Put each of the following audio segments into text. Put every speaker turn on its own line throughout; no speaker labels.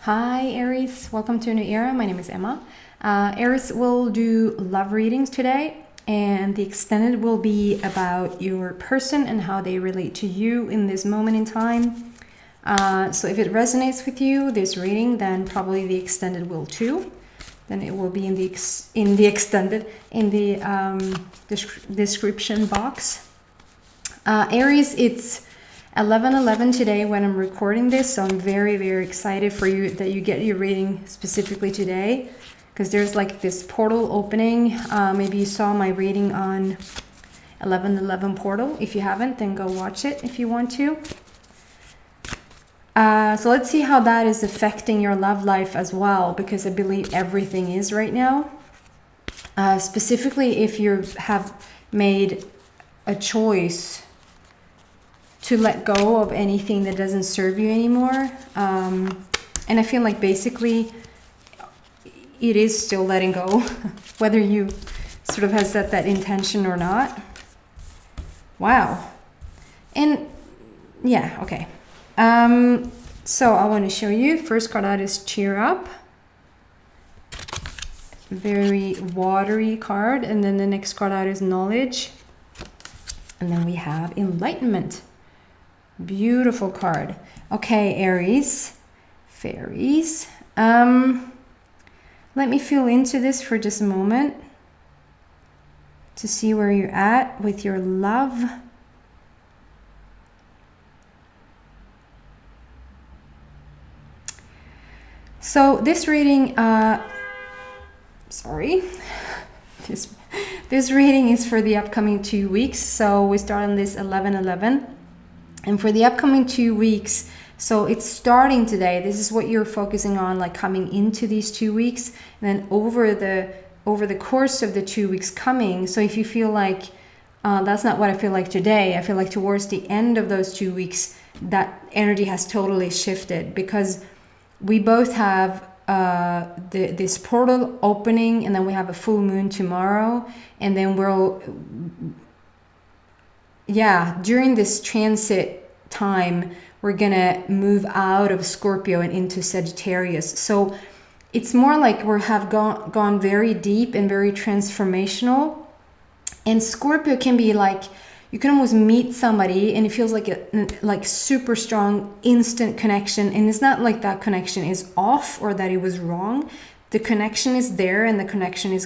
Hi Aries, welcome to a new era. My name is Emma. Aries will do love readings today, and the extended will be about your person and how they relate to you in this moment in time. So if it resonates with you, this reading, then probably the extended will too. Then it will be in the description box. Aries, it's 11:11 today when I'm recording this, so I'm very, very excited for you that you get your reading specifically today, because there's like this portal opening. Maybe you saw my reading on 11:11 portal. If you haven't, then go watch it if you want to. So let's see how that is affecting your love life as well, because I believe everything is right now. Specifically if you have made a choice to let go of anything that doesn't serve you anymore. And I feel like basically it is still letting go, whether you sort of have set that intention or not. Wow. And yeah, okay. So I want to show you. First card out is Cheer Up. Very watery card. And then the next card out is Knowledge. And then we have Enlightenment. Beautiful card. Okay, Aries, fairies. Let me feel into this for just a moment to see where you're at with your love. So this reading, this reading is for the upcoming 2 weeks. So we start on this 11/11. And for the upcoming 2 weeks, so it's starting today. This is what you're focusing on, like coming into these 2 weeks, and then over the course of the 2 weeks coming. So if you feel like that's not what I feel like today, I feel like towards the end of those 2 weeks, that energy has totally shifted, because we both have this portal opening, and then we have a full moon tomorrow, and then during this transit time, we're gonna move out of Scorpio and into Sagittarius. So it's more like we have gone very deep and very transformational. And Scorpio can be like, you can almost meet somebody and it feels like a super strong instant connection. And it's not like that connection is off or that it was wrong. The connection is there and the connection is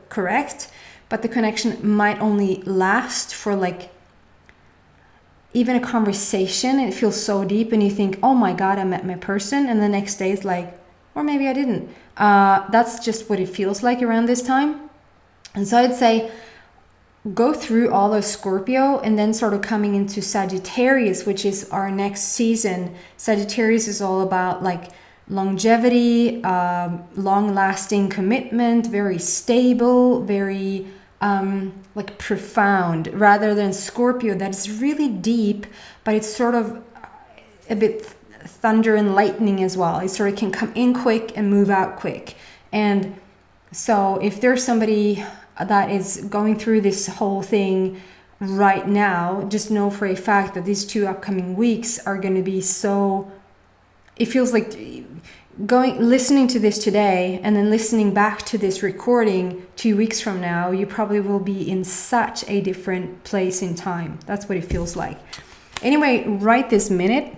correct, but the connection might only last for like even a conversation, and it feels so deep and you think, oh my God, I met my person. And the next day it's like, or maybe I didn't. That's just what it feels like around this time. And so I'd say go through all of Scorpio and then sort of coming into Sagittarius, which is our next season. Sagittarius is all about like longevity, long-lasting commitment, very stable, very like profound, rather than Scorpio that's really deep, but it's sort of a bit thunder and lightning as well. It sort of can come in quick and move out quick. And so if there's somebody that is going through this whole thing right now, just know for a fact that these 2 upcoming weeks are going to be so, it feels like listening to this today and then listening back to this recording 2 weeks from now, you probably will be in such a different place in time. That's what it feels like. Anyway, right this minute,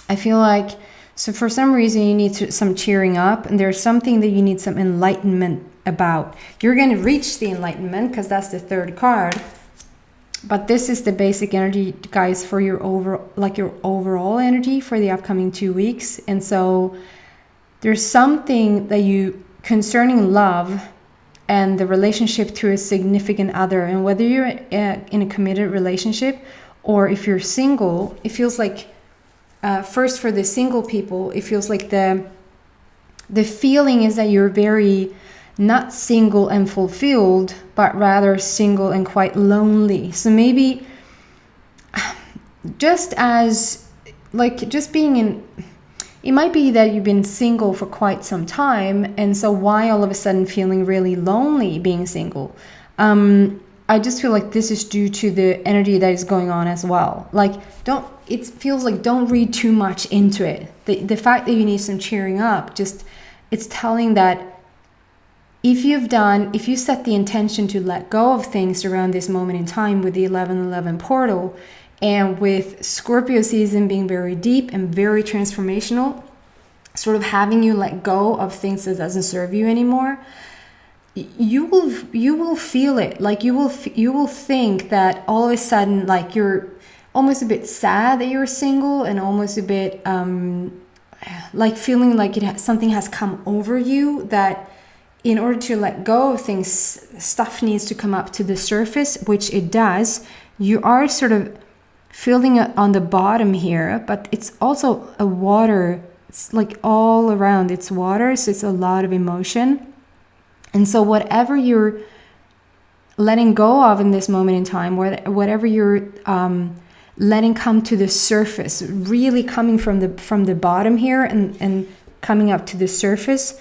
I feel like, so for some reason you need some cheering up, and there's something that you need some enlightenment about. You're going to reach the enlightenment because that's the 3rd card. But this is the basic energy, guys, for your overall energy for the upcoming 2 weeks. And so there's something that you, concerning love and the relationship to a significant other, and whether you're in a committed relationship or if you're single, it feels like, first for the single people, it feels like the feeling is that you're very not single and fulfilled, but rather single and quite lonely. So maybe just being in, it might be that you've been single for quite some time, and so why all of a sudden feeling really lonely being single? I just feel like this is due to the energy that is going on as well. Like, it feels like don't read too much into it. The fact that you need some cheering up, just, it's telling that if you set the intention to let go of things around this moment in time with the 11/11 portal, and with Scorpio season being very deep and very transformational, sort of having you let go of things that doesn't serve you anymore, you will feel it. Like you will think that all of a sudden, like, you're almost a bit sad that you're single, and almost a bit like feeling like something has come over you, that in order to let go of things, stuff needs to come up to the surface, which it does. You are sort of feeling it on the bottom here, but it's also a water. It's like all around, it's water, so it's a lot of emotion. And so whatever you're letting go of in this moment in time, whatever you're letting come to the surface, really coming from the bottom here and coming up to the surface,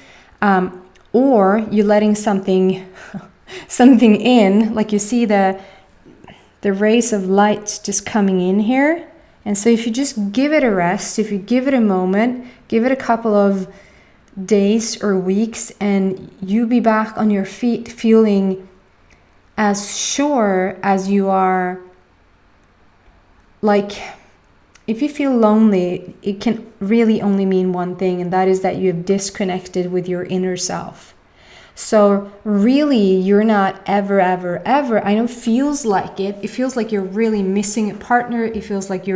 or you're letting something in, like you see the rays of light just coming in here. And so if you just give it a rest, if you give it a moment, give it a couple of days or weeks, and you'll be back on your feet feeling as sure as you are. Like, if you feel lonely, it can really only mean one thing, and that is that you have disconnected with your inner self. So really, you're not ever, I know it feels like it. It feels like you're really missing a partner. It feels like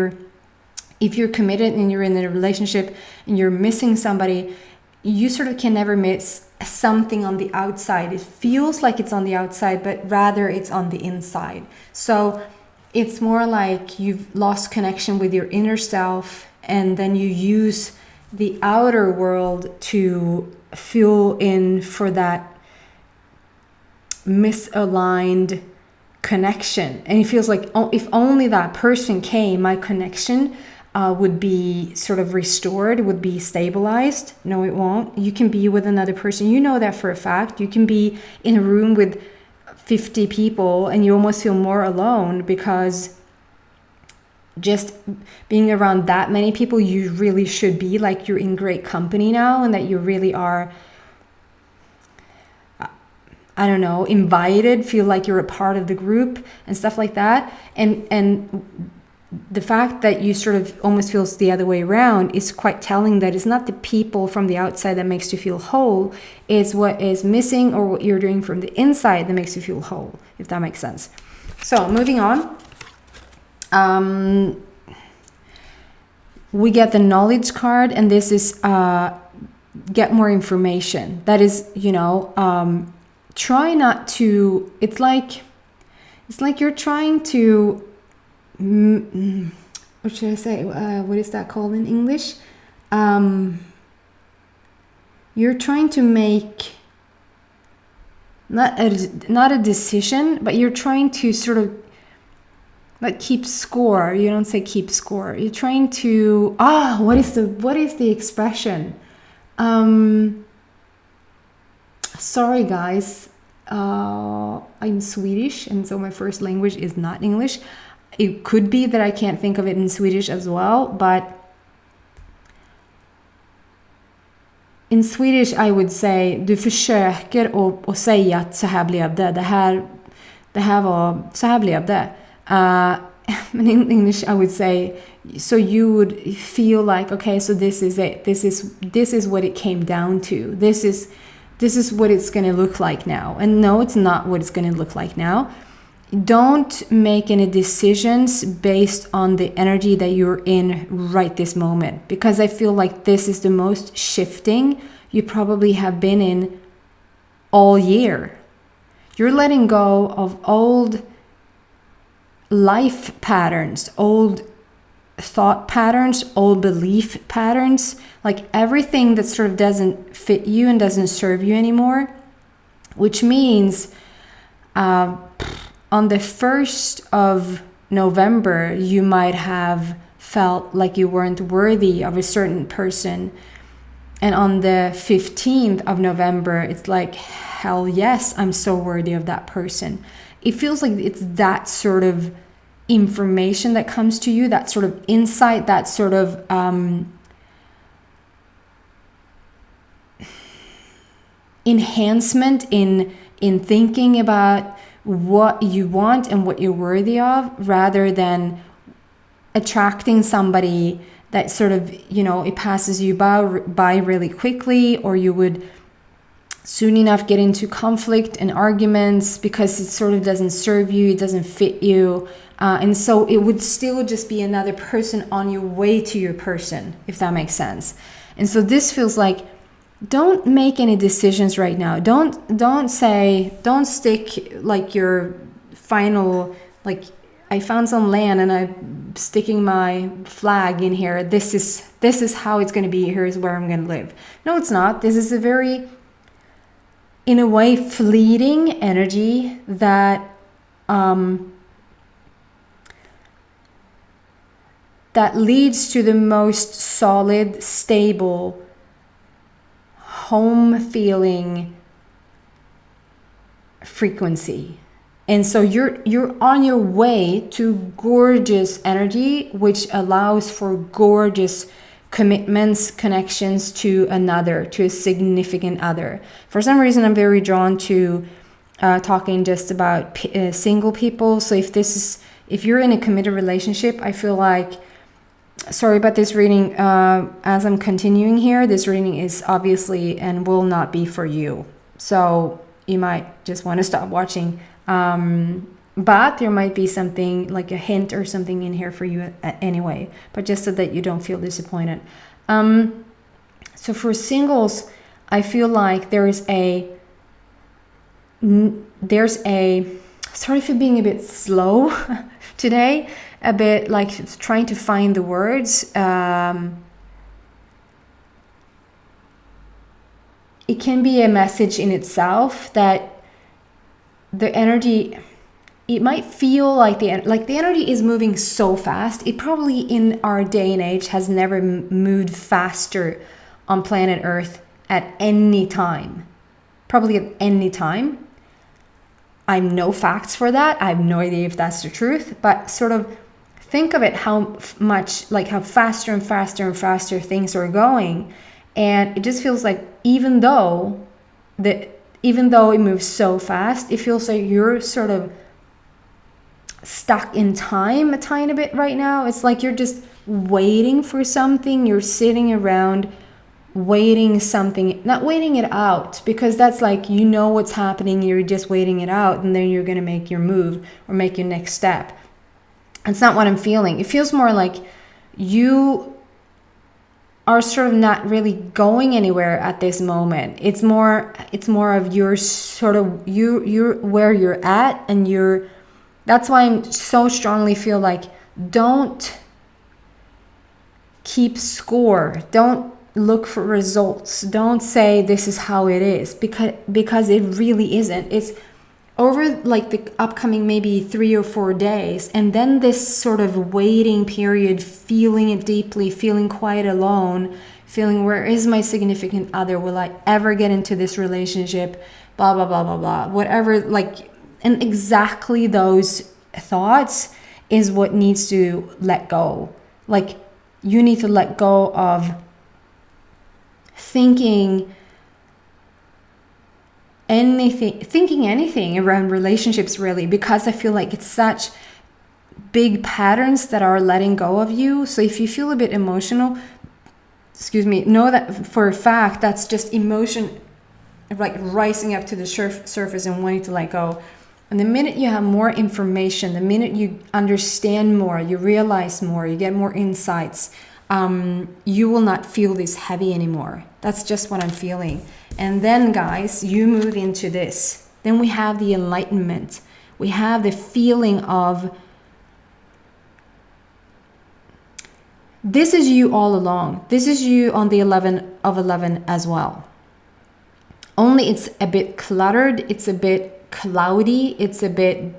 if you're committed and you're in a relationship and you're missing somebody, you sort of can never miss something on the outside. It feels like it's on the outside, but rather it's on the inside. So it's more like you've lost connection with your inner self, and then you use the outer world to fill in for that misaligned connection. And it feels like, oh, if only that person came, my connection would be sort of restored, would be stabilized. No, it won't. You can be with another person. You know that for a fact. You can be in a room with 50 people and you almost feel more alone, because just being around that many people, you really should be like you're in great company now, and that you really are, I don't know, invited, feel like you're a part of the group and stuff like that. And the fact that you sort of almost feels the other way around is quite telling that it's not the people from the outside that makes you feel whole, it's what is missing or what you're doing from the inside that makes you feel whole, if that makes sense. So moving on, we get the knowledge card, and this is get more information. That is, try not to, it's like you're trying to, what should I say? What is that called in English? You're trying to make not a decision, but you're trying to sort of like keep score. You don't say keep score. You're trying to what is the expression? Sorry guys, I'm Swedish, and so my first language is not English. It could be that I can't think of it in Swedish as well, but in Swedish I would say du försöker att säga att så här blev det. Det här var så här blev det. In English I would say, so you would feel like, okay, so this is it. This is what it came down to. This is what it's going to look like now. And no, it's not what it's going to look like now. Don't make any decisions based on the energy that you're in right this moment, because I feel like this is the most shifting you probably have been in all year. You're letting go of old life patterns, old thought patterns, old belief patterns, like everything that sort of doesn't fit you and doesn't serve you anymore, which means on the 1st of November, you might have felt like you weren't worthy of a certain person. And on the 15th of November, it's like, hell yes, I'm so worthy of that person. it feels like it's that sort of information that comes to you, that sort of insight, that sort of enhancement in thinking about what you want and what you're worthy of, rather than attracting somebody that sort of, you know, it passes you by really quickly, or you would soon enough get into conflict and arguments because it sort of doesn't serve you, it doesn't fit you. And so it would still just be another person on your way to your person, if that makes sense. And so this feels like, don't make any decisions right now. Don't stick like your final, like, I found some land and I'm sticking my flag in here. This is how it's going to be. Here's where I'm going to live. No, it's not. This is a very, in a way, fleeting energy that that leads to the most solid, stable, home feeling frequency. And so you're on your way to gorgeous energy, which allows for gorgeous commitments, connections to another, to a significant other. For some reason, I'm very drawn to talking just about single people. So if you're in a committed relationship, I feel like, sorry about this reading, as I'm continuing here, this reading is obviously and will not be for you. So you might just want to stop watching. But there might be something like a hint or something in here for you anyway, but just so that you don't feel disappointed. So for singles, I feel like there's a, sorry for being a bit slow today, a bit like trying to find the words. It can be a message in itself that the energy, it might feel like the energy is moving so fast. It probably in our day and age has never moved faster on planet Earth at any time. Probably at any time. I have no facts for that. I have no idea if that's the truth, but sort of think of it how much, like how faster and faster and faster things are going. And it just feels like even though it moves so fast, it feels like you're sort of stuck in time a tiny bit right now. It's like you're just waiting for something. You're sitting around waiting something, not waiting it out, because that's like, you know what's happening, you're just waiting it out, and then you're going to make your move or make your next step. That's not what I'm feeling. It feels more like you are sort of not really going anywhere at this moment. It's more of you're sort of you're where you're at, and that's why I'm so strongly feel like, don't keep score, don't look for results, don't say this is how it is, because it really isn't. It's over like the upcoming maybe 3 or 4 days, and then this sort of waiting period, feeling it deeply, feeling quite alone, feeling, where is my significant other, will I ever get into this relationship, blah blah blah blah blah, whatever, like, and exactly those thoughts is what needs to let go. Like, you need to let go of thinking anything around relationships, really, because I feel like it's such big patterns that are letting go of you. So if you feel a bit emotional, know that for a fact that's just emotion like rising up to the surface and wanting to let go. And the minute you have more information, the minute you understand more, you realize more, you get more insights, you will not feel this heavy anymore. That's just what I'm feeling. And then, guys, you move into this. Then we have the enlightenment. We have the feeling of, this is you all along. This is you on the 11 of 11 as well. Only it's a bit cluttered. It's a bit cloudy. It's a bit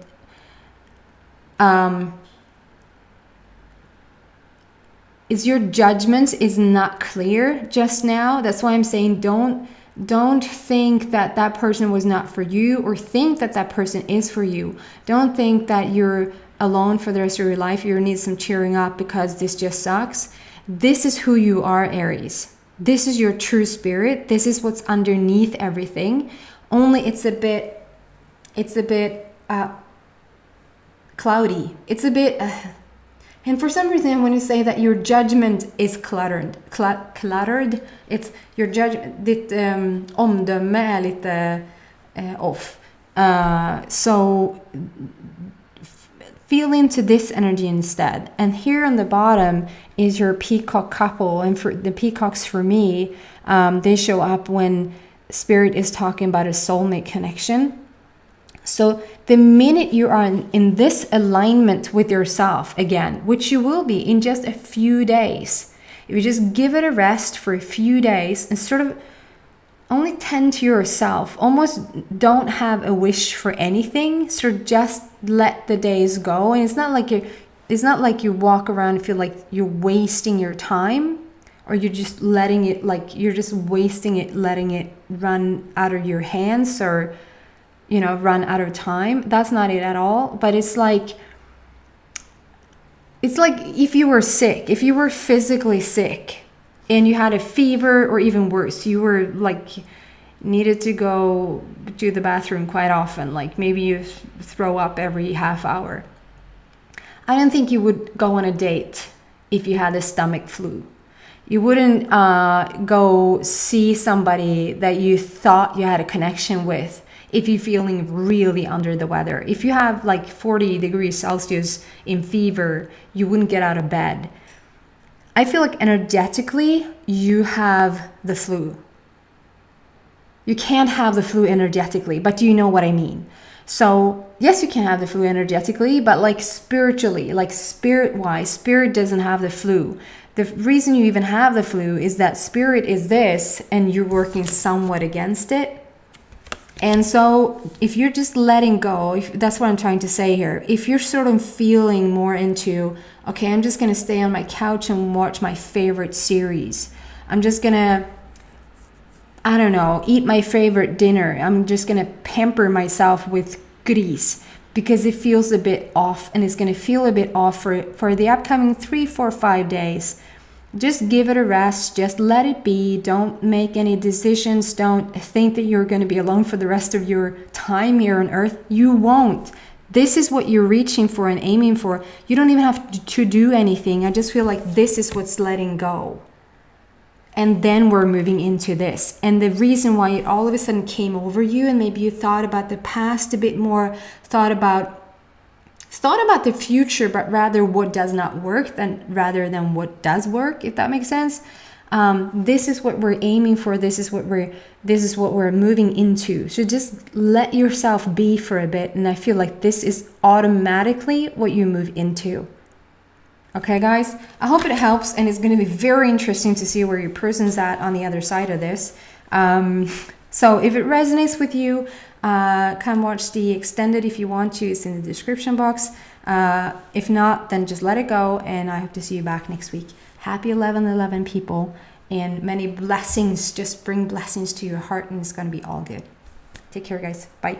your judgment is not clear just now. That's why I'm saying don't Don't think that that person was not for you, or think that that person is for you. Don't think that you're alone for the rest of your life. You need some cheering up because this just sucks. This is who you are, Aries. This is your true spirit. This is what's underneath everything. Only it's a bit cloudy. It's a bit and for some reason, when you say that your judgment is cluttered, it's your judgment, ditt omdöme är lite off. So feel into this energy instead. And here on the bottom is your peacock couple. And for the peacocks, for me, they show up when spirit is talking about a soulmate connection. So the minute you are in this alignment with yourself again, which you will be in just a few days, if you just give it a rest for a few days and sort of only tend to yourself, almost don't have a wish for anything, sort of just let the days go. And it's not like you walk around and feel like you're wasting your time, or you're just letting it, like you're just wasting it, letting it run out of your hands, or run out of time. That's not it at all. But it's like if you were sick, if you were physically sick and you had a fever, or even worse, you were like needed to go to the bathroom quite often, like maybe you throw up every half hour. I don't think you would go on a date if you had a stomach flu. You wouldn't go see somebody that you thought you had a connection with if you're feeling really under the weather. If you have like 40 degrees Celsius in fever, you wouldn't get out of bed. I feel like energetically, you have the flu. You can't have the flu energetically, but do you know what I mean? So yes, you can have the flu energetically, but like spiritually, like spirit-wise, spirit doesn't have the flu. The reason you even have the flu is that spirit is this, and you're working somewhat against it. And so if you're just letting go, that's what I'm trying to say here. If you're sort of feeling more into, okay, I'm just going to stay on my couch and watch my favorite series. I'm just going to, I don't know, eat my favorite dinner. I'm just going to pamper myself with goodies because it feels a bit off, and it's going to feel a bit off for the upcoming 3, 4, 5 days. Just give it a rest. Just let it be. Don't make any decisions. Don't think that you're going to be alone for the rest of your time here on earth. You won't. This is what you're reaching for and aiming for. You don't even have to do anything. I just feel like this is what's letting go. And then we're moving into this. And the reason why it all of a sudden came over you, and maybe you thought about the past a bit more, thought about the future, but rather what does not work rather than what does work, if that makes sense. This is what we're aiming for. This is what we're moving into. So just let yourself be for a bit, and I feel like this is automatically what you move into. Okay, guys, I hope it helps, and it's going to be very interesting to see where your person's at on the other side of this. So if it resonates with you, come watch the extended if you want to. It's in the description box. If not, then just let it go, and I hope to see you back next week. Happy 11/11, people, and many blessings. Just bring blessings to your heart, and it's going to be all good. Take care, guys. Bye.